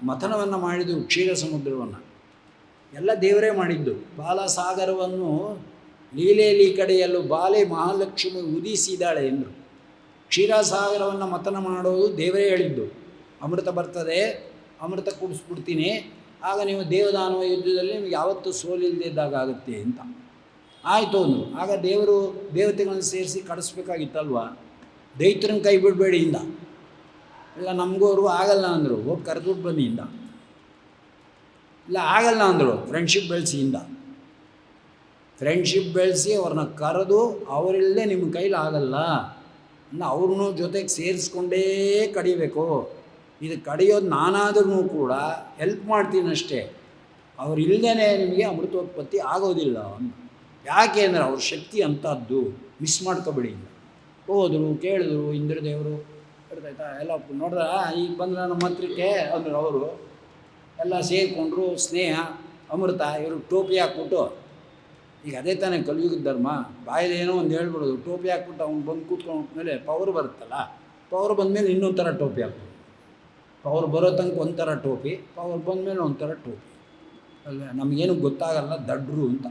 ಮಥನವನ್ನು ಮಾಡಿದ್ದು ಕ್ಷೀರ ಸಮುದ್ರವನ್ನು ಎಲ್ಲ ದೇವರೇ ಮಾಡಿದ್ದು. ಬಾಲಸಾಗರವನ್ನು ಲೀಲೆಯಲ್ಲಿ ಕಡೆಯಲ್ಲೂ ಬಾಲೆ ಮಹಾಲಕ್ಷ್ಮಿ ಉದಿಸಿದ್ದಾಳೆ ಎಂದರು. ಕ್ಷೀರಸಾಗರವನ್ನು ಮಥನ ಮಾಡೋದು ದೇವರೇ ಹೇಳಿದ್ದು. ಅಮೃತ ಬರ್ತದೆ, ಅಮೃತ ಕುಡಿಸ್ಬಿಡ್ತೀನಿ, ಆಗ ನೀವು ದೇವದಾನವ ಯುದ್ಧದಲ್ಲಿ ನಿಮಗೆ ಯಾವತ್ತೂ ಸೋಲಿಲ್ಲದಿದ್ದಾಗ ಆಗುತ್ತೆ ಅಂತ. ಆಯಿತು ಅಂದರು. ಆಗ ದೇವರು ದೇವತೆಗಳನ್ನು ಸೇರಿಸಿ ಕಳಿಸ್ಬೇಕಾಗಿತ್ತಲ್ವ. ದೈತ್ಯರನ್ನ ಕೈ ಬಿಡಬೇಡಿ ಇಂದ, ಇಲ್ಲ ನಮಗೂ ಅವರು ಆಗಲ್ಲ ಅಂದರು, ಹೋಗಿ ಕರೆದುಬಿಟ್ಟು ಬನ್ನಿ ಇಂದ. ಇಲ್ಲ ಆಗಲ್ಲ ಅಂದರು, ಫ್ರೆಂಡ್ಶಿಪ್ ಬೆಳೆಸಿ ಇಂದ. ಫ್ರೆಂಡ್ಶಿಪ್ ಬೆಳೆಸಿ ಅವ್ರನ್ನ ಕರೆದು ಅವರಿಲ್ಲದೆ ನಿಮ್ಮ ಕೈಲಿ ಆಗಲ್ಲ, ಇನ್ನು ಅವ್ರನ್ನೂ ಜೊತೆಗೆ ಸೇರಿಸ್ಕೊಂಡೇ ಕಡಿಬೇಕು. ಇದು ಕಡಿಯೋದು ನಾನಾದ್ರೂ ಕೂಡ ಹೆಲ್ಪ್ ಮಾಡ್ತೀನಷ್ಟೇ, ಅವ್ರು ಇಲ್ಲದೇ ನಿಮಗೆ ಅಮೃತೋತ್ಪತ್ತಿ ಆಗೋದಿಲ್ಲ. ಯಾಕೆ ಅಂದರೆ ಅವ್ರ ಶಕ್ತಿ ಅಂಥದ್ದು, ಮಿಸ್ ಮಾಡ್ಕೋಬೇಡಿ ಇಲ್ಲ. ಹೋದರು, ಕೇಳಿದ್ರು, ಇಂದ್ರದೇವರು ಗೊತ್ತಾಯ್ತಾ ಎಲ್ಲ ನೋಡ್ದ. ಈಗ ಬಂದ್ರೆ ನಮ್ಮ ಹತ್ರಕ್ಕೆ ಅಂದರು. ಅವರು ಎಲ್ಲ ಸೇರಿಕೊಂಡ್ರು, ಸ್ನೇಹ ಅಮೃತ. ಇವರು ಟೋಪಿ ಹಾಕ್ಬಿಟ್ಟು, ಈಗ ಅದೇ ತಾನೇ ಕಲಿಯುಗದ ಧರ್ಮ, ಬಾಯಲ್ಲಿ ಏನೋ ಒಂದು ಹೇಳ್ಬಿಡೋದು, ಟೋಪಿ ಹಾಕ್ಬಿಟ್ಟು ಅವ್ನು ಬಂದು ಕೂತ್ಕೊಂಡ್ಮೇಲೆ ಪವರ್ ಬರುತ್ತಲ್ಲ, ಪವರ್ ಬಂದಮೇಲೆ ಇನ್ನೊಂದು ಥರ ಟೋಪಿ ಹಾಕ್ಬೋದು. ಪವರ್ ಬರೋ ತನಕ ಒಂಥರ ಟೋಪಿ, ಪವರ್ ಬಂದಮೇಲೆ ಒಂಥರ ಟೋಪಿ ಅಲ್ವೇ, ನಮಗೇನು ಗೊತ್ತಾಗಲ್ಲ ದಡ್ರು ಅಂತ.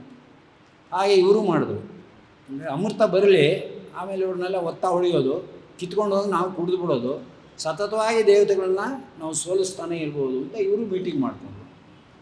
ಹಾಗೆ ಇವರು ಮಾಡಿದ್ರು. ಅಂದರೆ ಅಮೃತ ಬರಲಿ, ಆಮೇಲೆ ಇವ್ರನ್ನೆಲ್ಲ ಒತ್ತ ಹೊಡೆಯೋದು, ಕಿತ್ಕೊಂಡು ಹೋಗಿ ನಾವು ಕುಡಿದು ಬಿಡೋದು, ಸತತವಾಗಿ ದೇವತೆಗಳನ್ನ ನಾವು ಸೋಲಿಸ್ತಾನೆ ಇರ್ಬೋದು ಅಂತ ಇವರು ಮೀಟಿಂಗ್ ಮಾಡ್ಕೊಂಡು